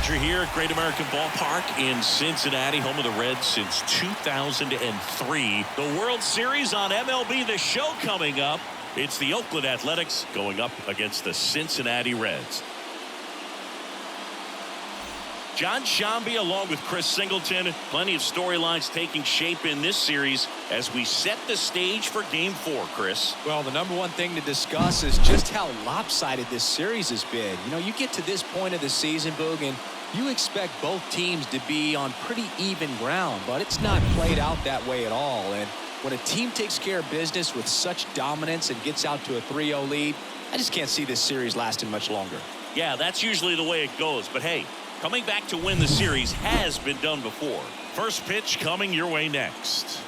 Roger here at Great American Ballpark in Cincinnati, home of the Reds since 2003. The World Series on MLB The Show coming up. It's the Oakland Athletics going up against the Cincinnati Reds. John Sciambi along with Chris Singleton. Plenty of storylines taking shape in this series as we set the stage for Game 4, Chris. Well, the number one thing to discuss is just how lopsided this series has been. You know, you get to this point of the season, Boog, and you expect both teams to be on pretty even ground, but it's not played out that way at all. And when a team takes care of business with such dominance and gets out to a 3-0 lead, I just can't see this series lasting much longer. Yeah, that's usually the way it goes, but hey, coming back to win the series has been done before. First pitch coming your way next.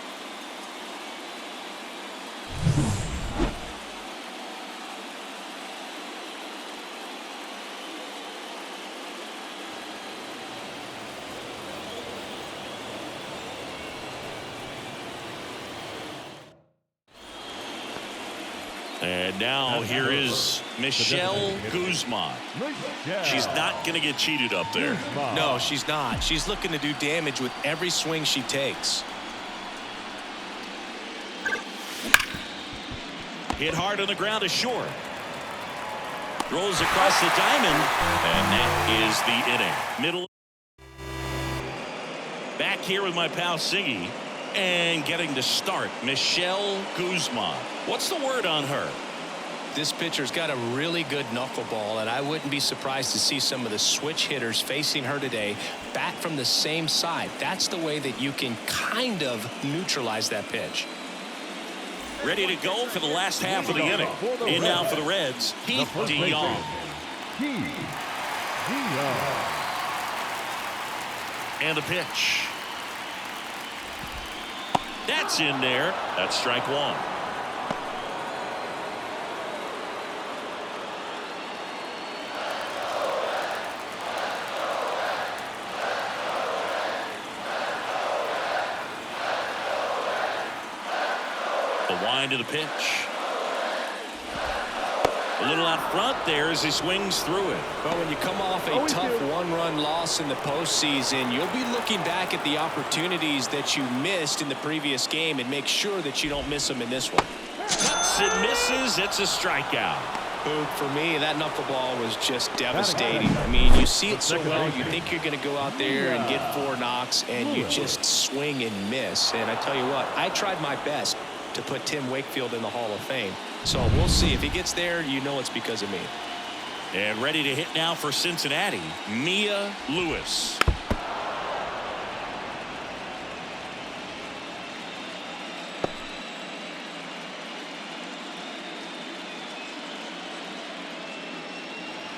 And now here is Michelle Guzman. She's not going to get cheated up there. No, she's not. She's looking to do damage with every swing she takes. Hit hard on the ground is short. Rolls across the diamond, and that is the inning. Middle. Back here with my pal Siggy. And getting to start, Michelle Guzman. What's the word on her? This pitcher's got a really good knuckleball, and I wouldn't be surprised to see some of the switch hitters facing her today bat from the same side. That's the way that you can kind of neutralize that pitch. Ready to go for the last half of the inning. In now for the Reds, Keith DeYoung. And the pitch. That's in there. That's strike one. The wind of the pitch. A little out front there as he swings through it. Well, when you come off a tough one-run loss in the postseason, you'll be looking back at the opportunities that you missed in the previous game and make sure that you don't miss them in this one. Cuts and misses. It's a strikeout. For me, that knuckleball was just devastating. I mean, you see it so well, you think you're going to go out there and get 4 knocks, and you just swing and miss. And I tell you what, I tried my best to put Tim Wakefield in the Hall of Fame. So we'll see. If he gets there, you know it's because of me. And ready to hit now for Cincinnati, Mia Lewis.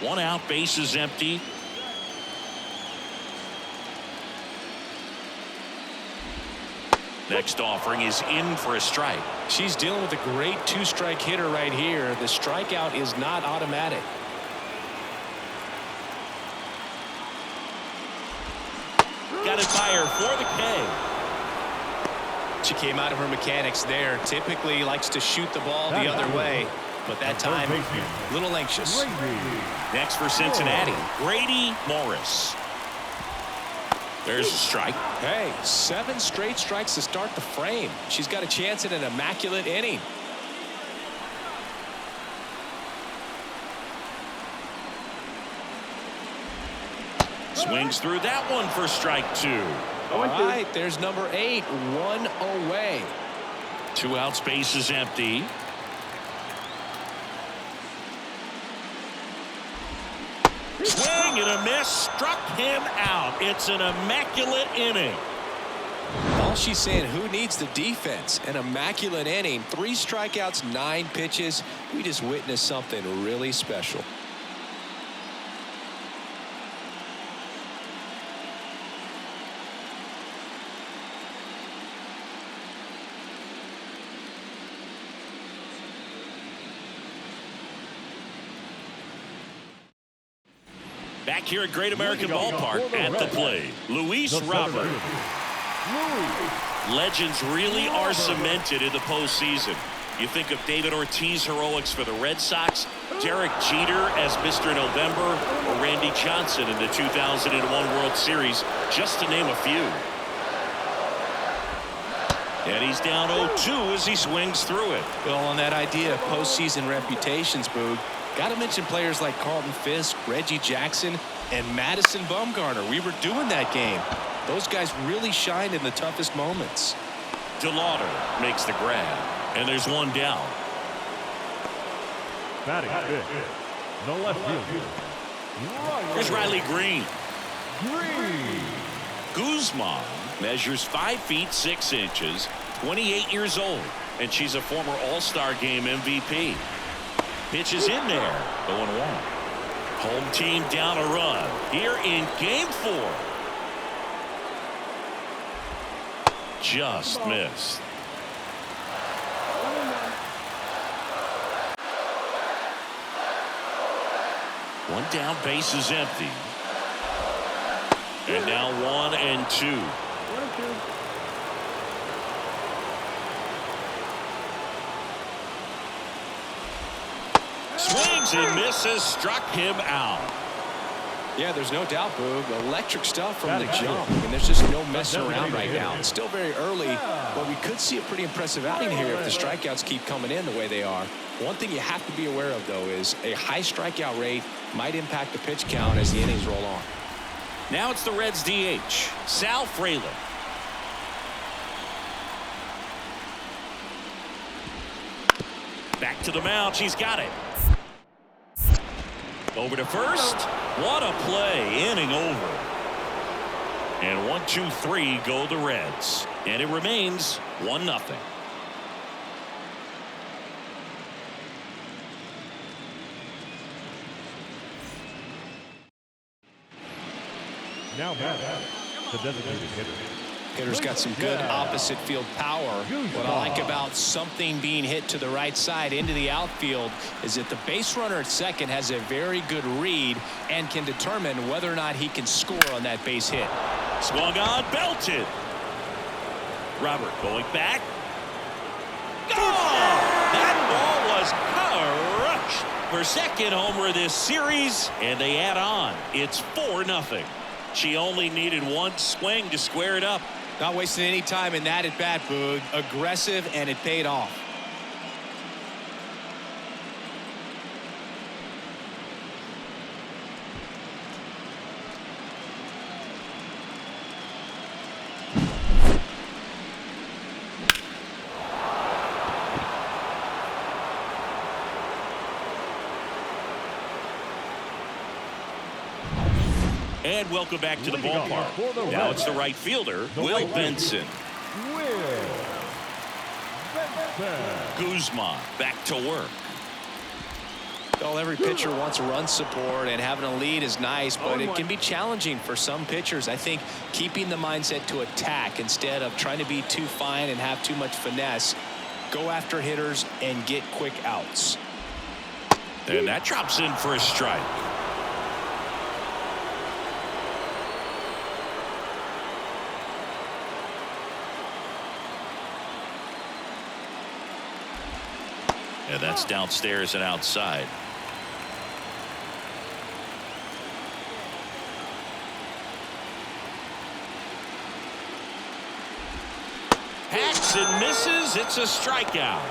One out, bases empty. Next offering is in for a strike. She's dealing with a great 2-strike hitter right here. The strikeout is not automatic. Got it by her for the K. She came out of her mechanics there. Typically likes to shoot the ball the other way, but that time a little anxious. Next for Cincinnati, Grady Morris. There's a strike. Hey, 7 straight strikes to start the frame. She's got a chance at an immaculate inning. Swings through that one for strike 2. All right, there's number 8, 1 away. 2 outs, bases empty. Swing and a miss, struck him out. It's an immaculate inning. All she's saying, who needs the defense? An immaculate inning, 3 strikeouts, 9 pitches. We just witnessed something really special. Back here at Great American Ballpark at the plate, Luis Robert. Legends really are cemented in the postseason. You think of David Ortiz heroics for the Red Sox. Derek Jeter as Mr. November, or Randy Johnson in the 2001 World Series, just to name a few. And he's down 0-2 as he swings through it. Well, on that idea of postseason reputations, Boog, got to mention players like Carlton Fisk, Reggie Jackson, and Madison Bumgarner. We were doing that game. Those guys really shined in the toughest moments. DeLauder makes the grab, and there's one down. Batting fifth, the left fielder. Here's Riley Green. Guzman measures 5 feet 6 inches, 28 years old, and she's a former All-Star Game MVP. Pitch is in there, 0-1. Home team down a run here in Game 4. Just missed. One down, base is empty. And now 1-2. Swings and misses, struck him out. Yeah, there's no doubt, Boog. Electric stuff from the jump. I mean, there's just no messing around right now. It's still very early, but we could see a pretty impressive outing here if the strikeouts keep coming in the way they are. One thing you have to be aware of, though, is a high strikeout rate might impact the pitch count as the innings roll on. Now it's the Reds DH, Sal Frelick. Back to the mound. She's got it. Over to first. What a play. Inning over. And 1, 2, 3 go the Reds. And it remains 1-0. Now batting, the designated hitter. Hitter's got some good opposite field power. What I like about something being hit to the right side into the outfield is that the base runner at second has a very good read and can determine whether or not he can score on that base hit. Swung on, belted. Robert going back. Gone! That ball was crushed. Her second homer this series, and they add on. It's 4-0. She only needed one swing to square it up. Not wasting any time in that at bat, Boog. Aggressive, and it paid off. And welcome back to the ballpark. Now it's the right fielder, Will Benson. Guzman back to work. Well, every pitcher wants run support, and having a lead is nice, but it can be challenging for some pitchers. I think keeping the mindset to attack instead of trying to be too fine and have too much finesse. Go after hitters and get quick outs. And that drops in for a strike. And that's downstairs and outside. Hacks and misses. It's a strikeout.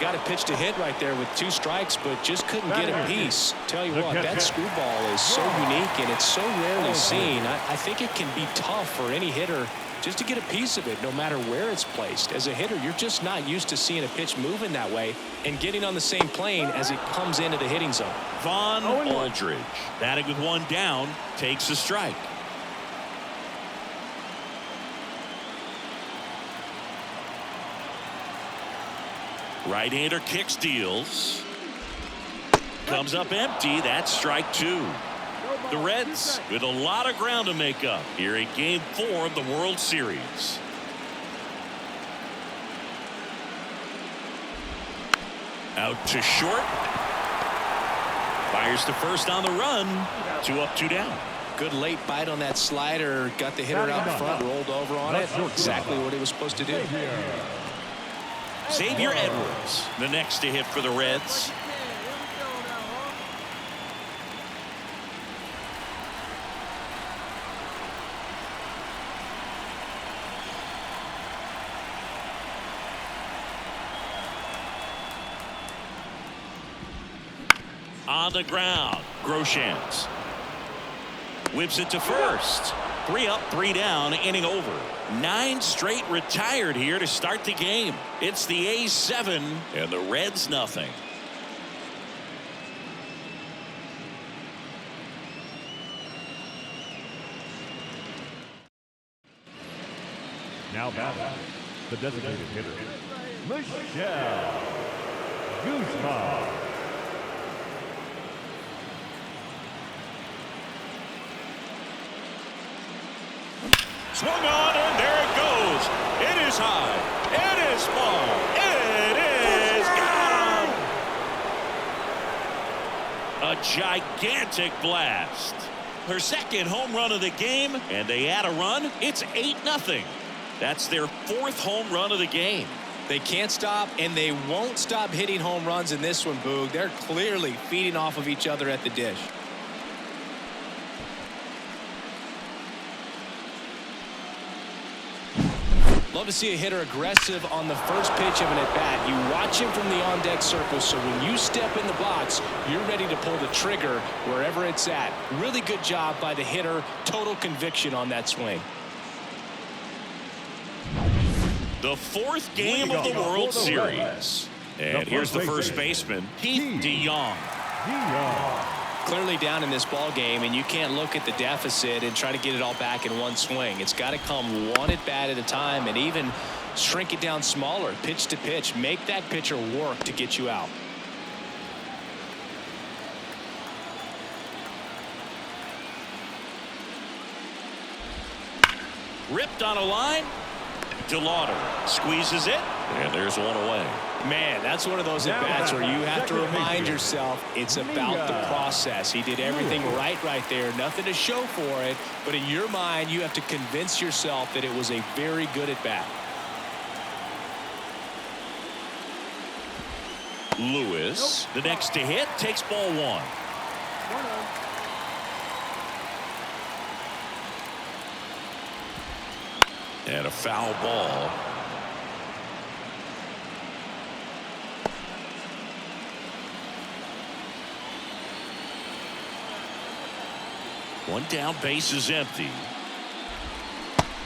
Got a pitch to hit right there with 2 strikes, but just couldn't get a piece. Tell you what, that screwball is so unique, and it's so rarely seen. I think it can be tough for any hitter just to get a piece of it, no matter where it's placed. As a hitter, you're just not used to seeing a pitch moving that way and getting on the same plane as it comes into the hitting zone. Vaughn Aldridge, batting with 1 down, takes a strike. Right-hander kicks, deals. Comes up empty. That's strike 2. The Reds with a lot of ground to make up here in Game 4 of the World Series. Out to short. Fires to first on the run. 2 up, 2 down. Good late bite on that slider. Got the hitter out front, rolled over on it. Exactly what he was supposed to do. Xavier Edwards, the next to hit for the Reds. On the ground, Groshans whips it to first. 3 up, 3 down, inning over. 9 straight retired here to start the game. It's the A's 7 and the Reds nothing. Now batting, the designated hitter, Guzman. Swung on, and there it goes. It is high. It is far. It is gone. A gigantic blast. Her second home run of the game, and they add a run. It's 8-0. That's their 4th home run of the game. They can't stop, and they won't stop hitting home runs in this one, Boog. They're clearly feeding off of each other at the dish. Love to see a hitter aggressive on the first pitch of an at-bat. You watch him from the on-deck circle, so when you step in the box, you're ready to pull the trigger wherever it's at. Really good job by the hitter. Total conviction on that swing. The 4th game of the World Series. And here's the first baseman, Keith DeYoung. Clearly down in this ball game, and you can't look at the deficit and try to get it all back in one swing. It's got to come one at bat at a time, and even shrink it down smaller, pitch to pitch. Make that pitcher work to get you out. Ripped on a line. DeLauder squeezes it, and there's one away. Man, that's one of those at-bats where you have to remind yourself it's about the process. He did everything right there. Nothing to show for it, but in your mind, you have to convince yourself that it was a very good at-bat. Lewis, the next to hit, takes ball 1. And a foul ball. One down, base is empty.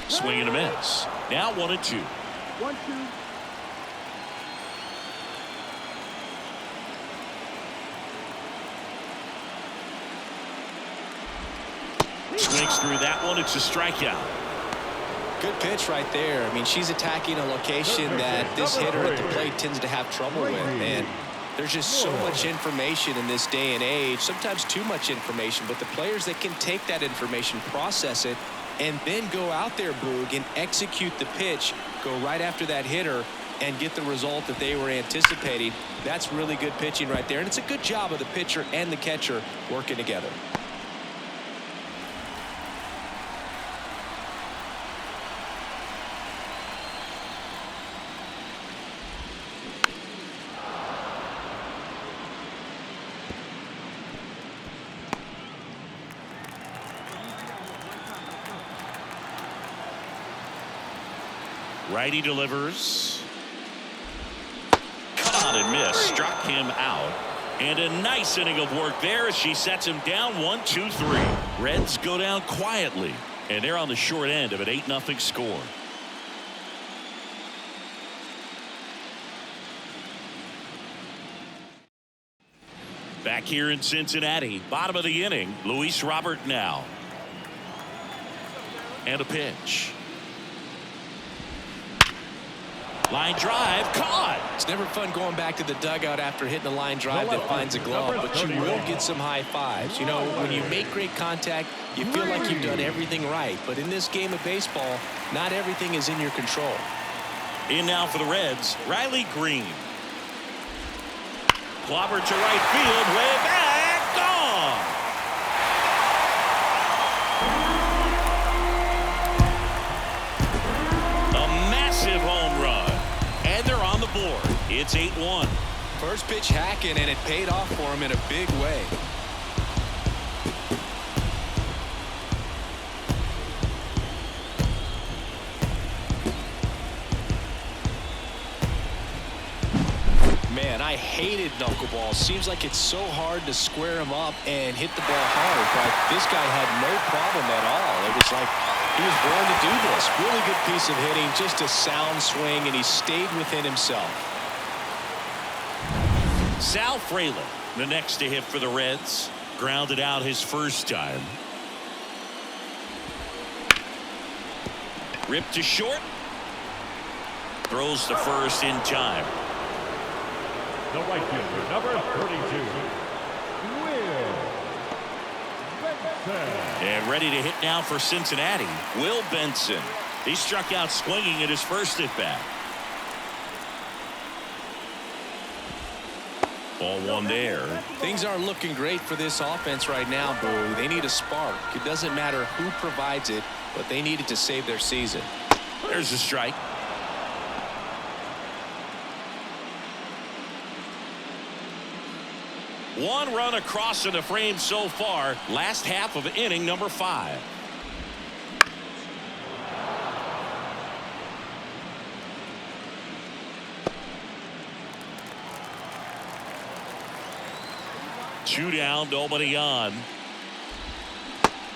Swing and a miss. Now 1-2. 1-2. Swings through that one. It's a strikeout. Good pitch right there. I mean, she's attacking a location that this hitter at the plate tends to have trouble with. And there's just so much information in this day and age, sometimes too much information, but the players that can take that information, process it, and then go out there, Boog, and execute the pitch, go right after that hitter, and get the result that they were anticipating. That's really good pitching right there. And it's a good job of the pitcher and the catcher working together. Righty delivers. Caught and missed. Struck him out. And a nice inning of work there as she sets him down. 1-2-3. Reds go down quietly. And they're on the short end of an 8-0 score. Back here in Cincinnati. Bottom of the inning. Luis Robert now. And a pitch. Line drive, caught. It's never fun going back to the dugout after hitting a line drive that finds a glove, but you will get some high fives. You know, when you make great contact, you feel like you've done everything right. But in this game of baseball, not everything is in your control. In now for the Reds, Riley Green. Clobber to right field, way back, gone. A massive home run. And they're on the board. It's 8-1. First pitch hacking, and it paid off for him in a big way. Man, I I hated knuckleball. Seems like it's so hard to square him up and hit the ball hard, but this guy had no problem at all. It was like he was born to do this. Really good piece of hitting, just a sound swing, and he stayed within himself. Sal Fralin, the next to hit for the Reds. Grounded out his first time. Ripped to short. Throws to first in time. The right fielder, number 32, Will Benson. And ready to hit now for Cincinnati, Will Benson. He struck out swinging at his first at-bat. Ball one there. Things aren't looking great for this offense right now, Boo. They need a spark. It doesn't matter who provides it, but they need it to save their season. There's a strike. One run across in the frame so far. Last half of inning number 5. Two down, nobody on.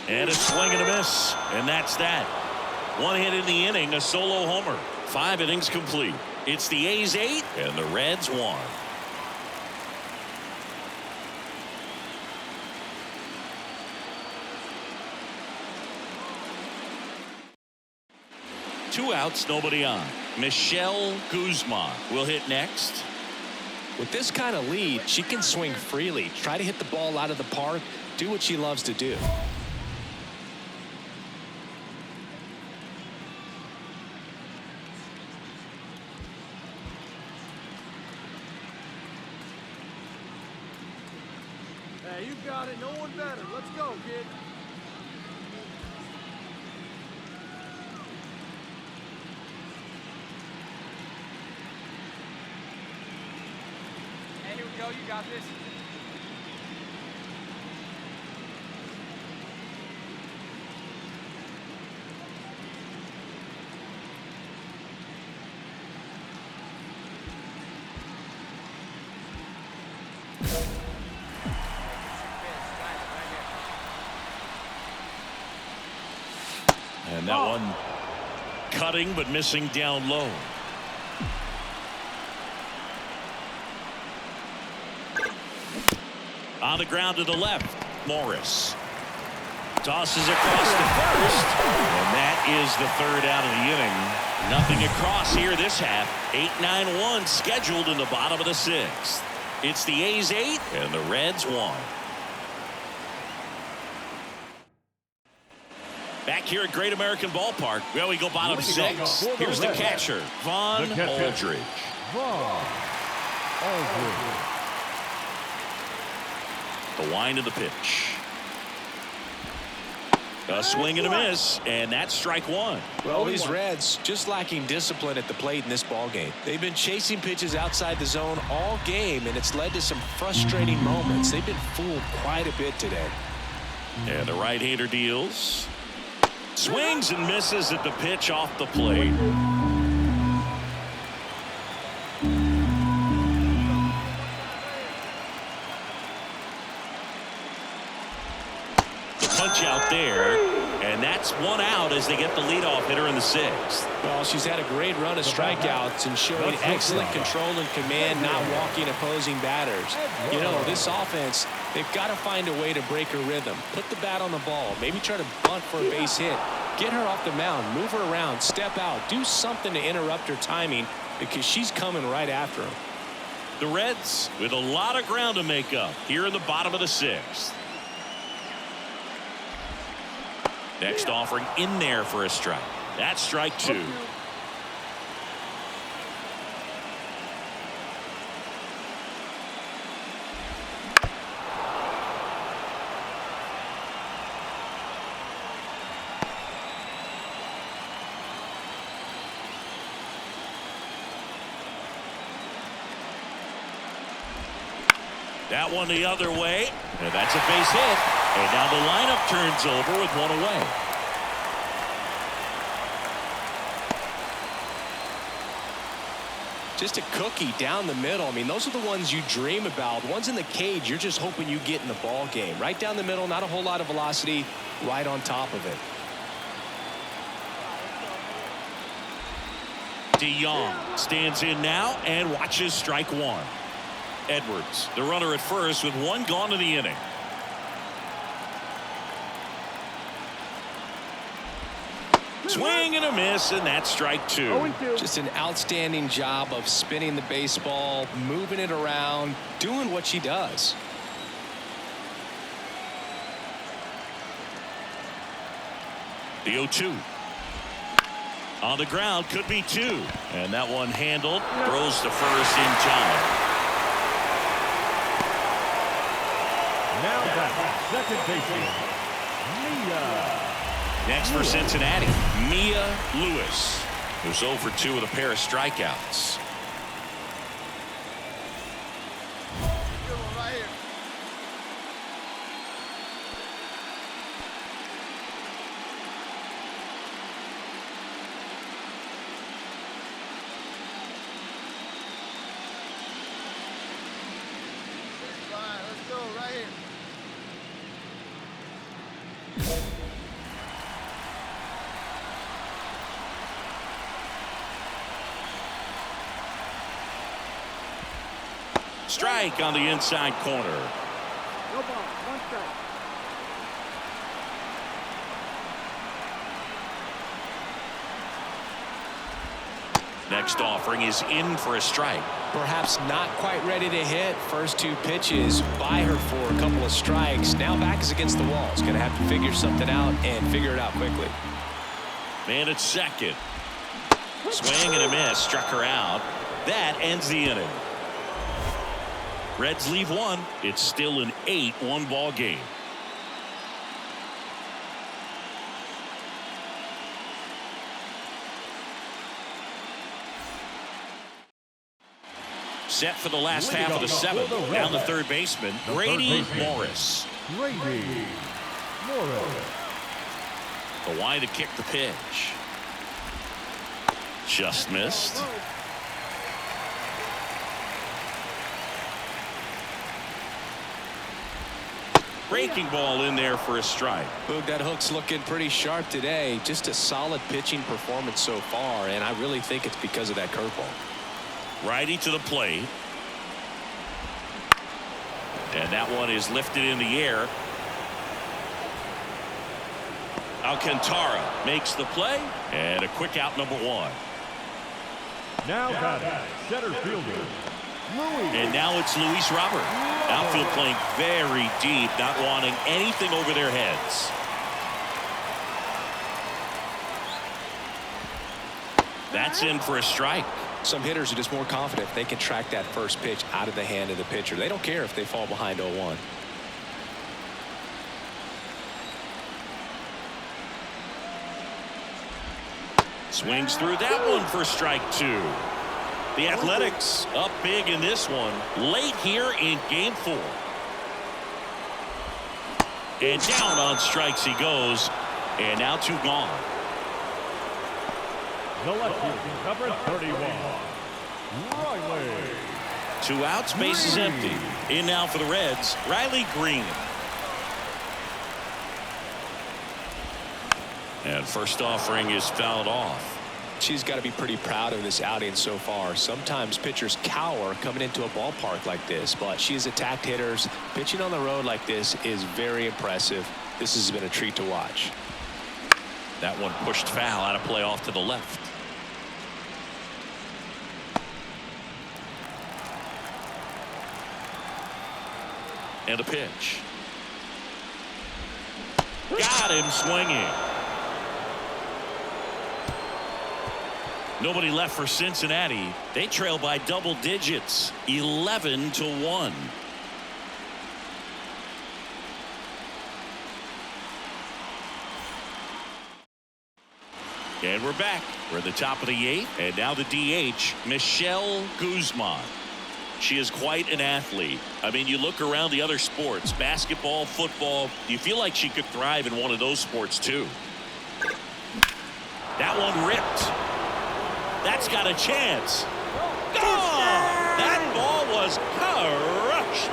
And a swing and a miss. And that's that. One hit in the inning, a solo homer. 5 innings complete. It's the A's 8 and the Reds 1. Two outs, nobody on. Michelle Guzman will hit next. With this kind of lead, she can swing freely, try to hit the ball out of the park, do what she loves to do. Hey, you got it. No one better. Let's go, kid. Hey, here we go. You got this. And that one cutting but missing down low. On the ground to the left, Morris tosses across to first, and that is the third out of the inning. Nothing across here this half. 8-9-1 scheduled in the bottom of the 6th. It's the A's 8 and the Reds 1. Back here at Great American Ballpark. Well, we go bottom 6. Here's the catcher, Von Aldridge. Von Aldridge. The wind of the pitch. A swing and a miss, and that's strike 1. Well, these Reds just lacking discipline at the plate in this ballgame. They've been chasing pitches outside the zone all game, and it's led to some frustrating moments. They've been fooled quite a bit today. And the right-hander deals. Swings and misses at the pitch off the plate. The punch out there, and that's one out as they get the leadoff hitter in the 6th. Well, she's had a great run of strikeouts and showing excellent control and command, not walking opposing batters. You know, this offense, they've got to find a way to break her rhythm. Put the bat on the ball. Maybe try to bunt for a base hit. Get her off the mound. Move her around. Step out. Do something to interrupt her timing because she's coming right after him. The Reds with a lot of ground to make up here in the bottom of the 6th. Next offering in there for a strike. That's strike 2. That one the other way, and that's a base hit. And now the lineup turns over with one away. Just a cookie down the middle. I mean, those are the ones you dream about. The ones in the cage, you're just hoping you get in the ball game. Right down the middle, not a whole lot of velocity, right on top of it. DeYoung stands in now and watches strike one. Edwards, the runner at first with one gone in the inning. Swing and a miss, and that's strike two. Just an outstanding job of spinning the baseball, moving it around, doing what she does. The 0-2. On the ground, could be two. And that one handled, throws to first in time. Now back, second baseman, Mia. Next for Cincinnati, Mia Lewis, who's 0 for 2 with a pair of strikeouts. Good one right here. Fine, let's go right here. Strike on the inside corner. No ball, one strike. Next offering is in for a strike. Perhaps not quite ready to hit. First two pitches by her for a couple of strikes. Now back is against the wall. It's going to have to figure something out and figure it out quickly. Man at second. Swing and a miss, struck her out. That ends the inning. Reds leave one. It's still an 8-1 ball game. Set for the last half of the seventh. Down the third baseman, Grady Morris. Grady Morris. The wide to kick the pitch. Just missed. Breaking ball in there for a strike. Boog, that hook's looking pretty sharp today. Just a solid pitching performance so far, and I really think it's because of that curveball. Righty to the plate. And that one is lifted in the air. Alcantara makes the play, and a quick out, number one. Now batting, center fielder, Louis. And now it's Luis Robert. Outfield playing very deep, not wanting anything over their heads. That's in for a strike. Some hitters are just more confident if they can track that first pitch out of the hand of the pitcher. They don't care if they fall behind 0-1. Swings through that one for strike two. The Athletics up big in this one late here in game 4. And down on strikes he goes, and now 2 gone. The left fielder, number 31, Riley. 2 outs, base is empty. In now for the Reds, Riley Green. And first offering is fouled off. She's got to be pretty proud of this outing so far. Sometimes pitchers cower coming into a ballpark like this, but she's attacked hitters. Pitching on the road like this is very impressive. This has been a treat to watch. That one pushed foul, out of play off to the left. And a pitch. Got him swinging. Nobody left for Cincinnati. They trail by double digits, 11-1. And we're back. We're at the top of the 8th, and now the DH, Michelle Guzman. She is quite an athlete. I mean, you look around the other sports, basketball, football, you feel like she could thrive in one of those sports too. That one ripped. That's got a chance. Gone! That ball was crushed.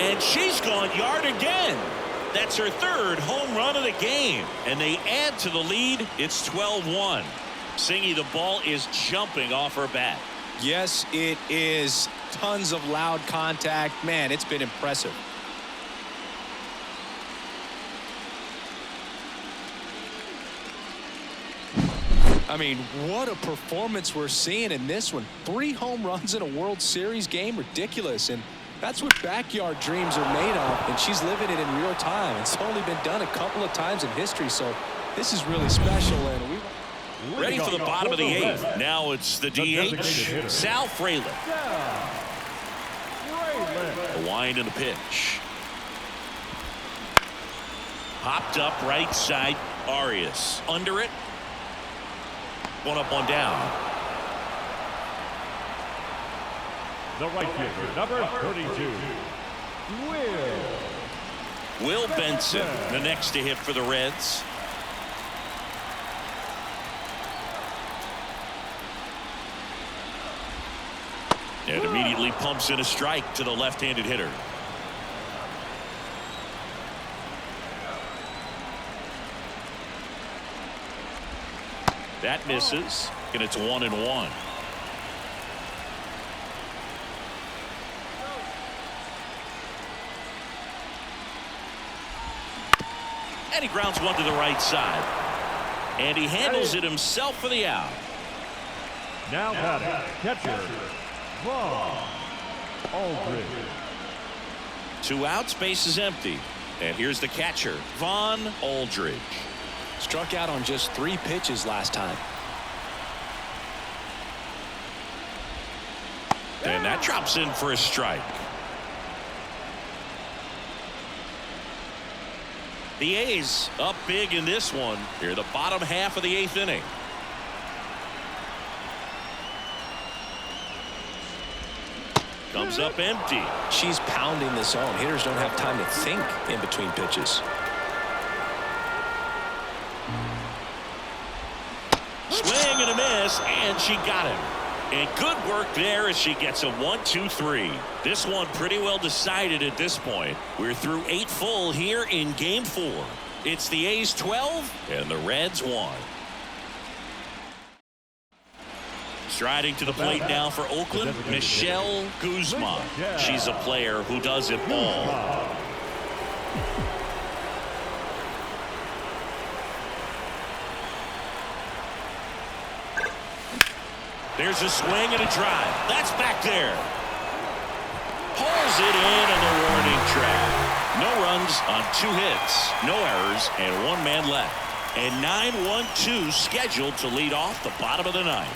And she's gone yard again. That's her third home run of the game. And they add to the lead. It's 12-1. Singy, the ball is jumping off her bat. Yes, it is. Tons of loud contact. Man, it's been impressive. I mean, what a performance we're seeing in this one. 3 home runs in a World Series game. Ridiculous. And that's what backyard dreams are made of. And she's living it in real time. It's only been done a couple of times in history. So this is really special. And we ready for the bottom of the 8th. Now it's the DH, Sal Fralin. The wind and the pitch. Popped up right side. Arias under it. 1 up, 1 down. The right fielder, number 32, Will Benson, the next to hit for the Reds. And immediately pumps in a strike to the left-handed hitter. That misses, and it's 1-1. And he grounds one to the right side. And he handles it himself for the out. now batting, catcher, Vaughn Aldridge. 2 outs, base is empty. And here's the catcher, Vaughn Aldridge. Struck out on just 3 pitches last time. And that drops in for a strike. The A's up big in this one. Here, the bottom half of the 8th inning. Comes up empty. She's pounding the zone. Hitters don't have time to think in between pitches. Swing and a miss, and she got him. And good work there as she gets a 1-2-3. This one pretty well decided at this point. We're through 8 full here in game 4. It's the A's 12 and the Reds 1. Striding to the plate now for Oakland, Michelle Guzman. She's a player who does it all. There's a swing and a drive. That's back there. Pulls it in on the warning track. No runs on 2 hits, no errors, and 1 man left. And 9-1-2 scheduled to lead off the bottom of the 9th.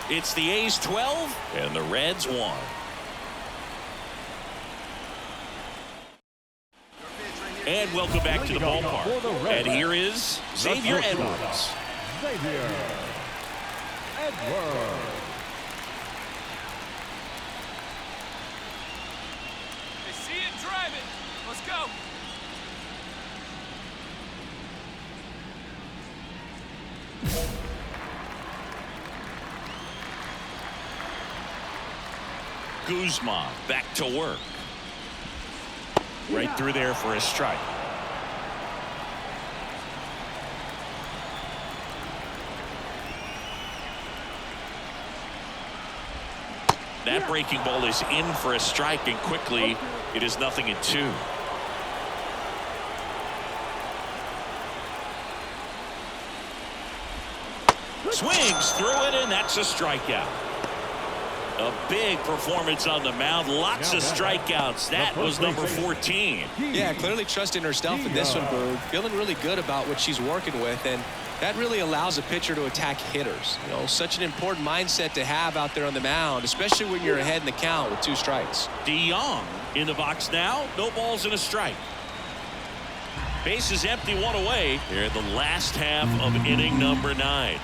It's the A's 12 and the Reds 1. And welcome back to the ballpark. And here is Xavier Edwards. Xavier Edwards. They see it, drive it. Let's go. Guzman back to work. Right through there for a strike. That breaking ball is in for a strike, and quickly it is 0-2. Swings through it, and that's a strikeout. A big performance on the mound. Lots of strikeouts. That was number 14. Yeah, clearly trusting herself in this one, Boog. Feeling really good about what she's working with, and that really allows a pitcher to attack hitters. You know, such an important mindset to have out there on the mound, especially when you're ahead in the count with 2 strikes. DeYoung in the box now. No balls and a strike. Base is empty, 1 away. Here in the last half of inning number 9.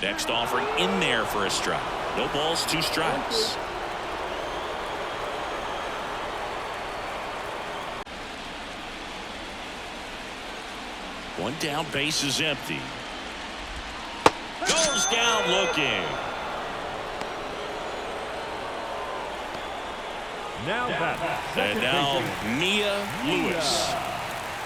Next offering in there for a strike. No balls, 2 strikes. One down, base is empty. Goes down looking. Now that. And now Mia Lewis.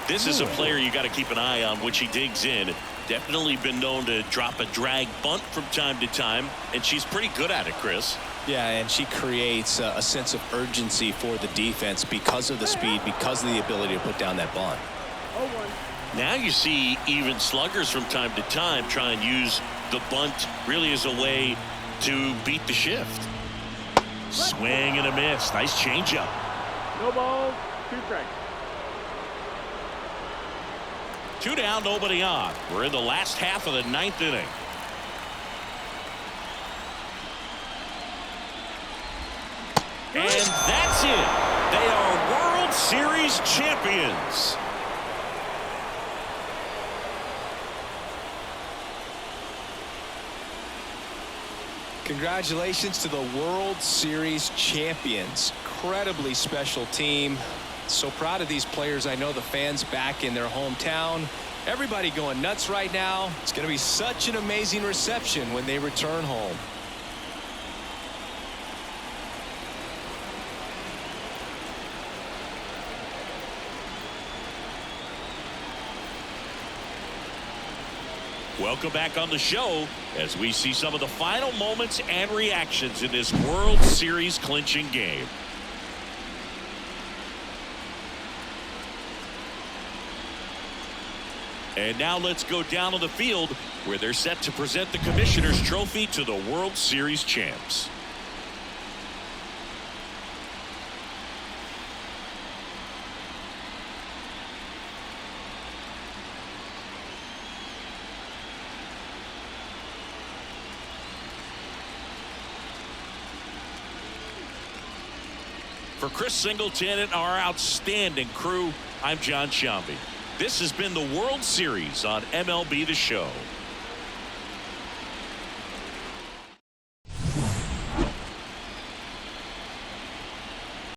This is a player you got to keep an eye on when she digs in. Definitely been known to drop a drag bunt from time to time, and she's pretty good at it, Chris. Yeah, and she creates a sense of urgency for the defense because of the speed, because of the ability to put down that bunt. Now you see even sluggers from time to time try and use the bunt really as a way to beat the shift. Swing and a miss. Nice changeup. No ball, 2 strikes. 2 down, nobody on. We're in the last half of the 9th inning. And that's it. They are World Series champions. Congratulations to the World Series champions. Incredibly special team. So proud of these players. I know the fans back in their hometown. Everybody going nuts right now. It's going to be such an amazing reception when they return home. Welcome back on the show as we see some of the final moments and reactions in this World Series clinching game. And now let's go down on the field where they're set to present the Commissioner's Trophy to the World Series champs. For Chris Singleton and our outstanding crew, I'm John Shambi. This has been the World Series on MLB The Show.